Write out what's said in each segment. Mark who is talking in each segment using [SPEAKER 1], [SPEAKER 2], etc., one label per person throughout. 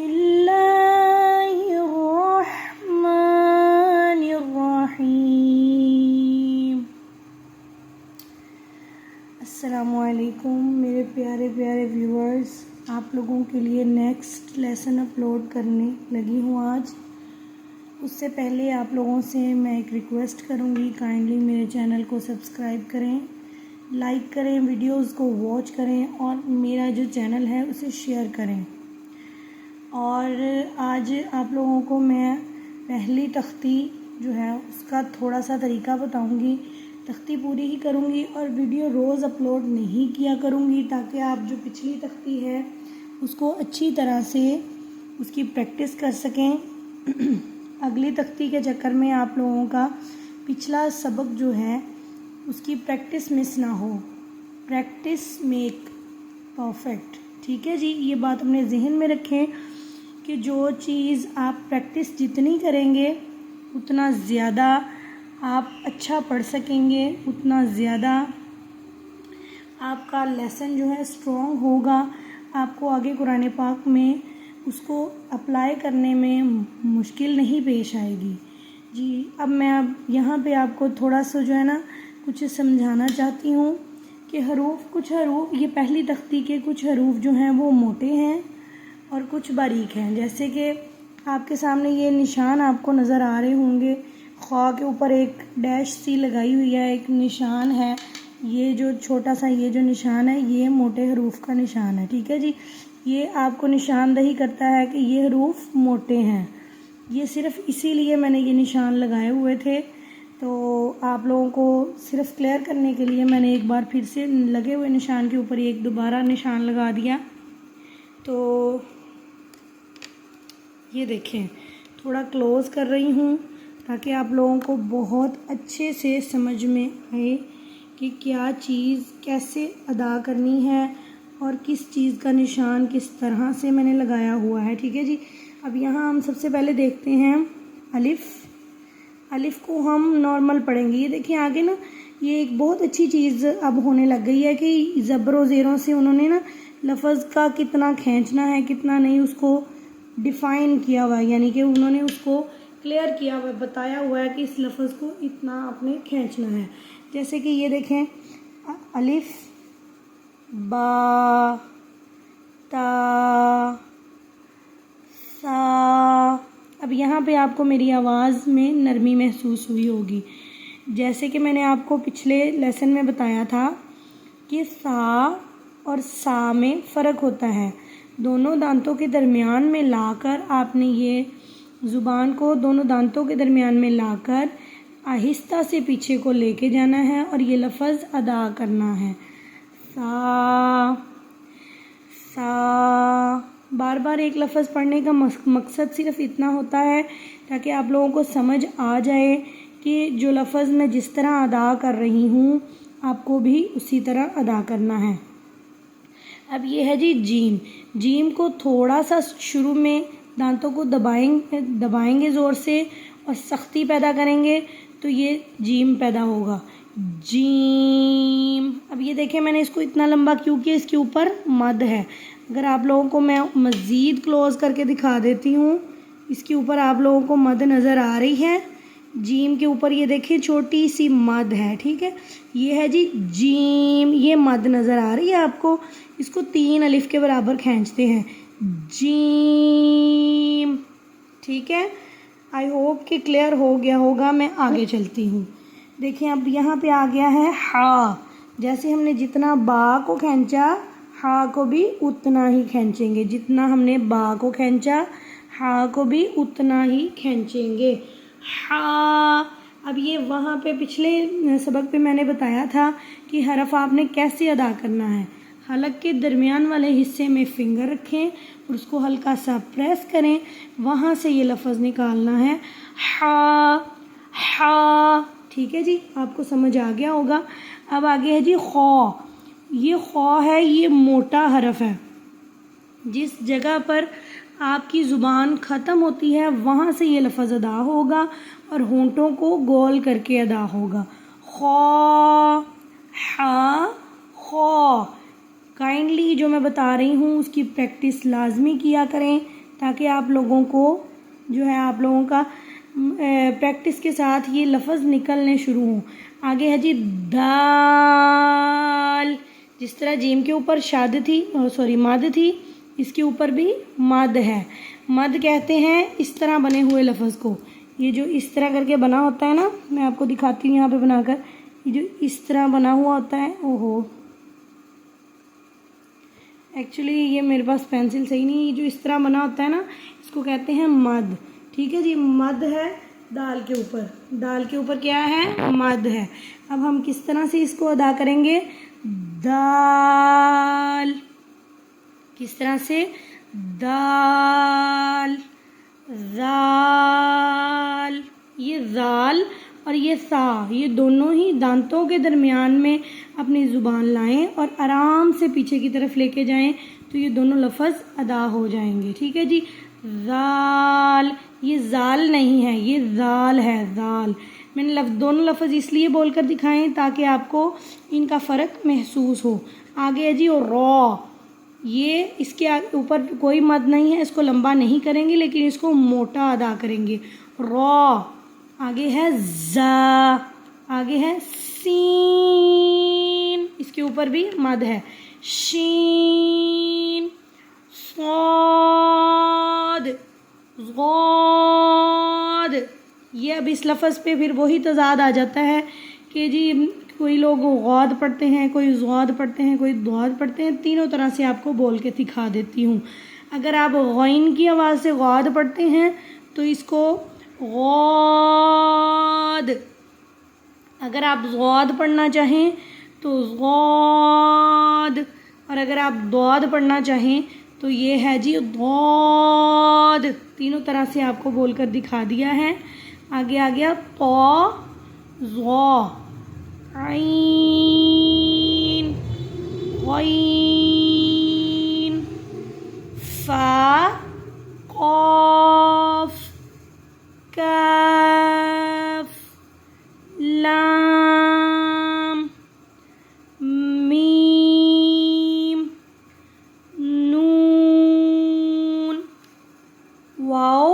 [SPEAKER 1] اللہ الرحمن الرحیم۔ السلام علیکم میرے پیارے ویورز، آپ لوگوں کے لیے نیکسٹ لیسن اپلوڈ کرنے لگی ہوں آج۔ اس سے پہلے آپ لوگوں سے میں ایک ریکویسٹ کروں گی، کائنڈلی میرے چینل کو سبسکرائب کریں، لائک کریں، ویڈیوز کو واچ کریں اور میرا جو چینل ہے اسے شیئر کریں۔ اور آج آپ لوگوں کو میں پہلی تختی جو ہے اس کا تھوڑا سا طریقہ بتاؤں گی۔ تختی پوری ہی کروں گی اور ویڈیو روز اپلوڈ نہیں کیا کروں گی، تاکہ آپ جو پچھلی تختی ہے اس کو اچھی طرح سے اس کی پریکٹس کر سکیں۔ اگلی تختی کے چکر میں آپ لوگوں کا پچھلا سبق جو ہے اس کی پریکٹس مس نہ ہو۔ پریکٹس میک پرفیکٹ، ٹھیک ہے جی؟ یہ بات اپنے ذہن میں رکھیں کہ جو چیز آپ پریکٹس جتنی کریں گے اتنا زیادہ آپ اچھا پڑھ سکیں گے، اتنا زیادہ آپ کا لیسن جو ہے اسٹرانگ ہوگا، آپ کو آگے قرآن پاک میں اس کو اپلائی کرنے میں مشکل نہیں پیش آئے گی جی۔ اب میں یہاں پہ آپ کو تھوڑا سا جو ہے نا کچھ سمجھانا چاہتی ہوں کہ کچھ حروف، یہ پہلی تختی کے کچھ حروف جو ہیں وہ موٹے ہیں اور کچھ باریک ہیں۔ جیسے کہ آپ کے سامنے یہ نشان آپ کو نظر آ رہے ہوں گے، خواہ کے اوپر ایک ڈیش سی لگائی ہوئی ہے، ایک نشان ہے، یہ جو چھوٹا سا یہ جو نشان ہے یہ موٹے حروف کا نشان ہے، ٹھیک ہے جی؟ یہ آپ کو نشاندہی کرتا ہے کہ یہ حروف موٹے ہیں۔ یہ صرف اسی لیے میں نے یہ نشان لگائے ہوئے تھے، تو آپ لوگوں کو صرف کلیئر کرنے کے لیے میں نے ایک بار پھر سے لگے ہوئے نشان کے اوپر ایک دوبارہ نشان لگا دیا۔ تو یہ دیکھیں، تھوڑا کلوز کر رہی ہوں تاکہ آپ لوگوں کو بہت اچھے سے سمجھ میں آئے کہ کیا چیز کیسے ادا کرنی ہے اور کس چیز کا نشان کس طرح سے میں نے لگایا ہوا ہے، ٹھیک ہے جی؟ اب یہاں ہم سب سے پہلے دیکھتے ہیں الف کو ہم نارمل پڑھیں گے۔ یہ دیکھیں آگے نا، یہ ایک بہت اچھی چیز اب ہونے لگ گئی ہے کہ زبر و زیروں سے انہوں نے نا لفظ کا کتنا کھینچنا ہے کتنا نہیں اس کو ڈیفائن کیا ہوا ہے، یعنی کہ انہوں نے اس کو کلیئر کیا ہوا ہے، بتایا ہوا ہے کہ اس لفظ کو اتنا آپ نے کھینچنا ہے۔ جیسے کہ یہ دیکھیں، الف، با، تا، سا۔ اب یہاں پہ آپ کو میری آواز میں نرمی محسوس ہوئی ہوگی، جیسے کہ میں نے آپ کو پچھلے لیسن میں بتایا تھا کہ سا اور سا میں فرق ہوتا ہے۔ دونوں دانتوں کے درمیان میں لا کر آپ نے یہ زبان کو دونوں دانتوں کے درمیان میں لا کر آہستہ سے پیچھے کو لے کے جانا ہے اور یہ لفظ ادا کرنا ہے، سا سا۔ بار بار ایک لفظ پڑھنے کا مقصد صرف اتنا ہوتا ہے تاکہ آپ لوگوں کو سمجھ آ جائے کہ جو لفظ میں جس طرح ادا کر رہی ہوں آپ کو بھی اسی طرح ادا کرنا ہے۔ اب یہ ہے جی جیم۔ جیم کو تھوڑا سا شروع میں دانتوں کو دبائیں گے زور سے اور سختی پیدا کریں گے تو یہ جیم پیدا ہوگا، جیم۔ اب یہ دیکھیں میں نے اس کو اتنا لمبا کیوں کیا، اس کے اوپر مد ہے۔ اگر آپ لوگوں کو میں مزید کلوز کر کے دکھا دیتی ہوں، اس کے اوپر آپ لوگوں کو مد نظر آ رہی ہے، جیم کے اوپر یہ دیکھیں چھوٹی سی مد ہے، ٹھیک ہے؟ یہ ہے جی جیم، یہ مد نظر آ رہی ہے آپ کو؟ اس کو 3 الف کے برابر کھینچتے ہیں، جیم، ٹھیک ہے؟ آئی ہوپ کہ کلیئر ہو گیا ہوگا۔ میں آگے چلتی ہوں، دیکھیں اب یہاں پہ آ گیا ہے ہا۔ جیسے ہم نے جتنا با کو کھینچا ہا کو بھی اتنا ہی کھینچیں گے، جتنا ہم نے با کو کھینچا ہا کو بھی اتنا ہی کھینچیں گے، ہا۔ اب یہ وہاں پہ پچھلے سبق پہ میں نے بتایا تھا کہ حرف آپ نے کیسے ادا کرنا ہے۔ حلق کے درمیان والے حصے میں فنگر رکھیں اور اس کو ہلکا سا پریس کریں، وہاں سے یہ لفظ نکالنا ہے، ہا ہا، ٹھیک ہے جی؟ آپ کو سمجھ آ گیا ہوگا۔ اب آگے ہے جی خو۔ یہ خو ہے، یہ موٹا حرف ہے، جس جگہ پر آپ کی زبان ختم ہوتی ہے وہاں سے یہ لفظ ادا ہوگا اور ہونٹوں کو گول کر کے ادا ہوگا، خو، ہا، خو۔ کائنڈلی جو میں بتا رہی ہوں اس کی پریکٹس لازمی کیا کریں تاکہ آپ لوگوں کو جو ہے آپ لوگوں کا پریکٹس کے ساتھ یہ لفظ نکلنے شروع ہوں۔ آگے ہے جی دال، جس طرح جیم کے اوپر شاد تھی مد تھی، اس کے اوپر بھی مد ہے۔ مد کہتے ہیں اس طرح بنے ہوئے لفظ کو، یہ جو اس طرح کر کے بنا ہوتا ہے نا، میں آپ کو دکھاتی ہوں یہاں پہ بنا کر، یہ جو اس طرح بنا ہوا ہوتا ہے، اوہو ایکچولی یہ میرے پاس پینسل صحیح نہیں، یہ جو اس طرح بنا ہوتا ہے نا، اس کو کہتے ہیں مد۔ ٹھیک ہے جی، مد ہے دال کے اوپر، دال کے اوپر کیا ہے؟ مد ہے۔ اب ہم کس طرح سے اس کو ادا کریں گے؟ دال، کس طرح سے؟ دال، زال، یہ زال اور یہ سا، یہ دونوں ہی دانتوں کے درمیان میں اپنی زبان لائیں اور آرام سے پیچھے کی طرف لے کے جائیں تو یہ دونوں لفظ ادا ہو جائیں گے۔ ٹھیک ہے جی، زال، یہ زال نہیں ہے، یہ زال ہے، زال۔ میں نے دونوں لفظ اس لیے بول کر دکھائیں تاکہ آپ کو ان کا فرق محسوس ہو۔ آگے ہے جی اور را، یہ اس کے اوپر کوئی مد نہیں ہے، اس کو لمبا نہیں کریں گے لیکن اس کو موٹا ادا کریں گے۔ را، آگے ہے زا، آگے ہے سین، اس کے اوپر بھی مد ہے۔ شین، صاد، غاد، یہ اب اس لفظ پہ پھر وہی تضاد آ جاتا ہے کہ جی کوئی لوگ غاد پڑھتے ہیں، کوئی زاد پڑھتے ہیں، کوئی دعاد پڑھتے ہیں، تینوں طرح سے آپ کو بول کے دکھا دیتی ہوں۔ اگر آپ غین کی آواز سے غاد پڑھتے ہیں تو اس کو غاد، اگر آپ غاد پڑھنا چاہیں تو غاد، اور اگر آپ دعاد پڑھنا چاہیں تو یہ ہے جی ضاد۔ تینوں طرح سے آپ کو بول کر دکھا دیا ہے۔ آگے آ گیا طا، ظا، عین، غین، فا، قاف، کاف، لام، میم، نون، واو،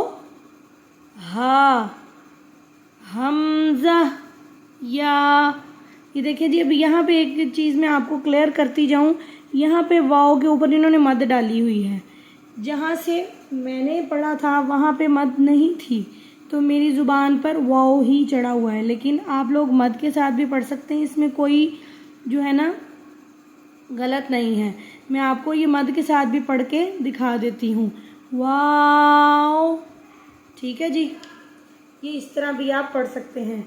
[SPEAKER 1] ہا، حمزہ، یا۔ یہ دیکھیں جی، اب یہاں پہ ایک چیز میں آپ کو کلیئر کرتی جاؤں، یہاں پہ واو کے اوپر انہوں نے مد ڈالی ہوئی ہے، جہاں سے میں نے پڑھا تھا وہاں پہ مد نہیں تھی، تو میری زبان پر واو ہی چڑھا ہوا ہے، لیکن آپ لوگ مد کے ساتھ بھی پڑھ سکتے ہیں، اس میں کوئی جو ہے نا غلط نہیں ہے۔ میں آپ کو یہ مد کے ساتھ بھی پڑھ کے دکھا دیتی ہوں، واو۔ ٹھیک ہے جی، یہ اس طرح بھی آپ پڑھ سکتے ہیں۔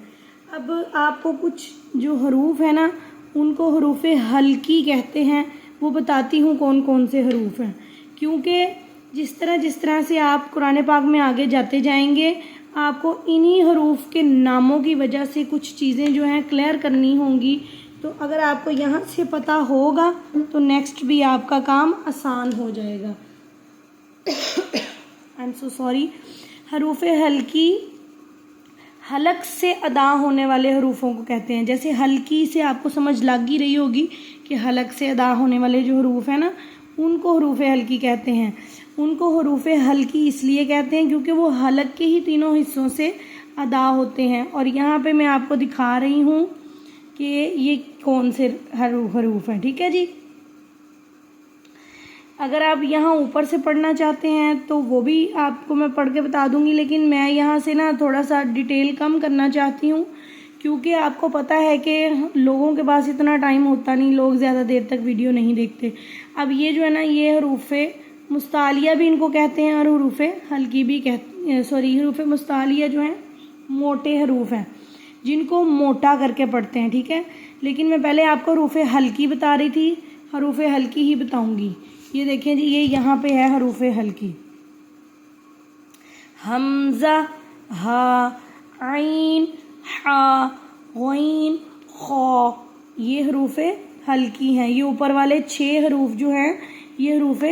[SPEAKER 1] اب آپ کو کچھ جو حروف ہیں نا، ان کو حروف حلقی کہتے ہیں، وہ بتاتی ہوں کون کون سے حروف ہیں، کیونکہ جس طرح سے آپ قرآن پاک میں آگے جاتے جائیں گے، آپ کو انہی حروف کے ناموں کی وجہ سے کچھ چیزیں جو ہیں کلیئر کرنی ہوں گی، تو اگر آپ کو یہاں سے پتہ ہوگا تو نیکسٹ بھی آپ کا کام آسان ہو جائے گا۔ I am so sorry. حروف حلقی حلق سے ادا ہونے والے حروفوں کو کہتے ہیں۔ جیسے حلقی سے آپ کو سمجھ لگ ہی رہی ہوگی کہ حلق سے ادا ہونے والے جو حروف ہیں نا، ان کو حروف حلقی کہتے ہیں۔ ان کو حروف حلقی اس لیے کہتے ہیں کیونکہ وہ حلق کے ہی تینوں حصوں سے ادا ہوتے ہیں، اور یہاں پہ میں آپ کو دکھا رہی ہوں کہ یہ کون سے حروف ہیں۔ ٹھیک ہے جی، اگر آپ یہاں اوپر سے پڑھنا چاہتے ہیں تو وہ بھی آپ کو میں پڑھ کے بتا دوں گی، لیکن میں یہاں سے نا تھوڑا سا ڈیٹیل کم کرنا چاہتی ہوں، کیونکہ آپ کو پتہ ہے کہ لوگوں کے پاس اتنا ٹائم ہوتا نہیں، لوگ زیادہ دیر تک ویڈیو نہیں دیکھتے۔ اب یہ جو ہے نا، یہ حروف مستعلیہ بھی ان کو کہتے ہیں اور حروف حلقی بھی کہتے ہیں۔ حروف مستعلیہ جو ہیں موٹے حروف ہیں، جن کو موٹا کر کے پڑھتے ہیں۔ ٹھیک ہے، لیکن میں پہلے آپ کو حروف حلقی بتا رہی تھی، حروف حلقی ہی بتاؤں گی۔ یہ دیکھیں جی، یہ یہاں پہ ہے حروف حلقی: حمزہ، ہا، عین، حا، غین، خا، یہ حروف حلقی ہیں۔ یہ اوپر والے 6 حروف جو ہیں یہ حروف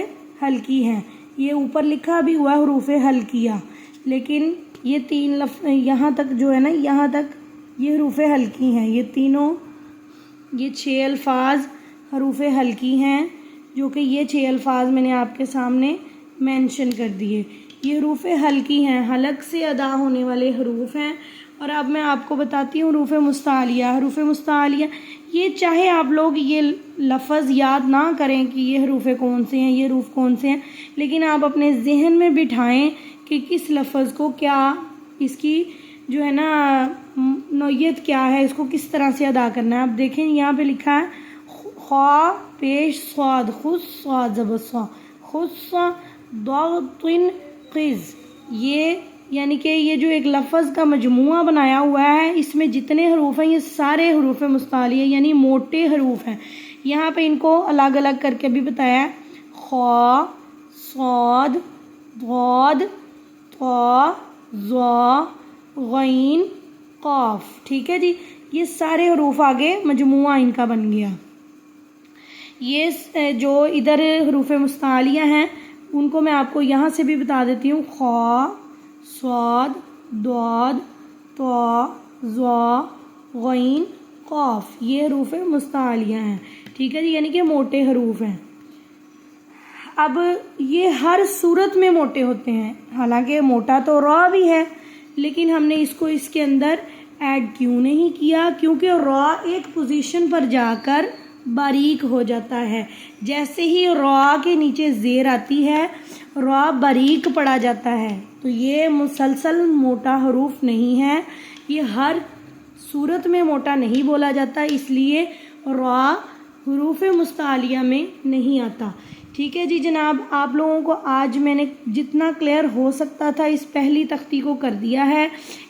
[SPEAKER 1] حلقی ہیں۔ یہ اوپر لکھا بھی ہوا حروف حلقیہ، لیکن یہ 3 لفظ یہاں تک جو ہے نا، یہاں تک یہ حروف حلقی ہیں۔ یہ تینوں، یہ 6 الفاظ حروف حلقی ہیں، جو کہ یہ 6 الفاظ میں نے آپ کے سامنے مینشن کر دیے۔ یہ حروف حلقی ہیں، حلق سے ادا ہونے والے حروف ہیں۔ اور اب میں آپ کو بتاتی ہوں حروف مستعلیہ۔ حروف مستعلیہ یہ چاہے آپ لوگ یہ لفظ یاد نہ کریں کہ یہ حروف کون سے ہیں، یہ حروف کون سے ہیں، لیکن آپ اپنے ذہن میں بٹھائیں کہ کس لفظ کو کیا، اس کی جو ہے نا نوعیت کیا ہے، اس کو کس طرح سے ادا کرنا ہے۔ اب دیکھیں یہاں پہ لکھا ہے خا پیش صاد، خص صاد زبر صا، خص ضغط قز، یہ یعنی کہ یہ جو ایک لفظ کا مجموعہ بنایا ہوا ہے، اس میں جتنے حروف ہیں یہ سارے حروف مستعلیہ یعنی موٹے حروف ہیں۔ یہاں پہ ان کو الگ الگ کر کے بھی بتایا ہے، خا، صاد، ضاد، طا، ظا، غین، قاف۔ ٹھیک ہے جی، یہ سارے حروف آگے مجموعہ ان کا بن گیا۔ یہ جو ادھر حروف مستعلیہ ہیں ان کو میں آپ کو یہاں سے بھی بتا دیتی ہوں، خا، صاد، ضاد، طا، ظا، غین، قاف، یہ حروف مستعلیہ ہیں۔ ٹھیک ہے جی، یعنی کہ موٹے حروف ہیں۔ اب یہ ہر صورت میں موٹے ہوتے ہیں، حالانکہ موٹا تو را بھی ہے، لیکن ہم نے اس کو اس کے اندر ایڈ کیوں نہیں کیا؟ کیونکہ را ایک پوزیشن پر جا کر باریک ہو جاتا ہے۔ جیسے ہی را کے نیچے زیر آتی ہے را باریک پڑا جاتا ہے، تو یہ مسلسل موٹا حروف نہیں ہے، یہ ہر صورت میں موٹا نہیں بولا جاتا، اس لیے را حروف مستعلیہ میں نہیں آتا۔ ٹھیک ہے جی جناب، آپ لوگوں کو آج میں نے جتنا کلیئر ہو سکتا تھا اس پہلی تختی کو کر دیا ہے۔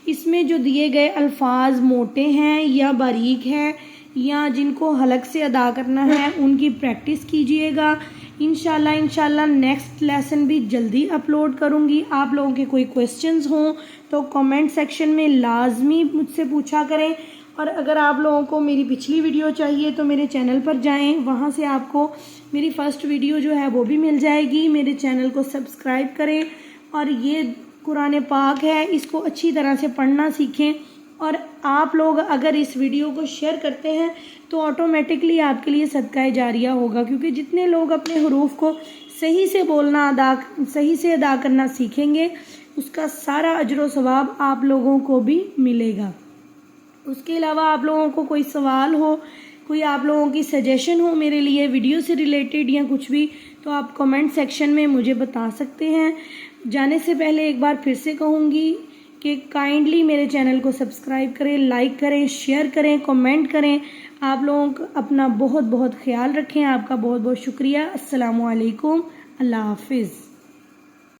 [SPEAKER 1] اس میں جو دیے گئے الفاظ موٹے ہیں یا باریک ہیں یا جن کو حلق سے ادا کرنا ہے ان کی پریکٹس کیجئے گا۔ انشاءاللہ نیکسٹ لیسن بھی جلدی اپلوڈ کروں گی۔ آپ لوگوں کے کوئی کویسچنز ہوں تو کمنٹ سیکشن میں لازمی مجھ سے پوچھا کریں، اور اگر آپ لوگوں کو میری پچھلی ویڈیو چاہیے تو میرے چینل پر جائیں، وہاں سے آپ کو میری فرسٹ ویڈیو جو ہے وہ بھی مل جائے گی۔ میرے چینل کو سبسکرائب کریں، اور یہ قرآن پاک ہے اس کو اچھی طرح سے پڑھنا سیکھیں، اور آپ لوگ اگر اس ویڈیو کو شیئر کرتے ہیں تو آٹومیٹکلی آپ کے لیے صدقہ جاریہ ہوگا، کیونکہ جتنے لوگ اپنے حروف کو صحیح سے بولنا صحیح سے ادا کرنا سیکھیں گے اس کا سارا اجر و ثواب آپ لوگوں کو بھی ملے گا۔ اس کے علاوہ آپ لوگوں کو کوئی سوال ہو، کوئی آپ لوگوں کی سجیشن ہو میرے لیے ویڈیو سے ریلیٹڈ یا کچھ بھی، تو آپ کمنٹ سیکشن میں مجھے بتا سکتے ہیں۔ جانے سے پہلے ایک بار پھر سے کہوں گی کہ کائنڈلی میرے چینل کو سبسکرائب کریں، لائک کریں، شیئر کریں، کمنٹ کریں۔ آپ لوگوں کو اپنا بہت بہت خیال رکھیں۔ آپ کا بہت بہت شکریہ۔ السلام علیکم، اللہ حافظ۔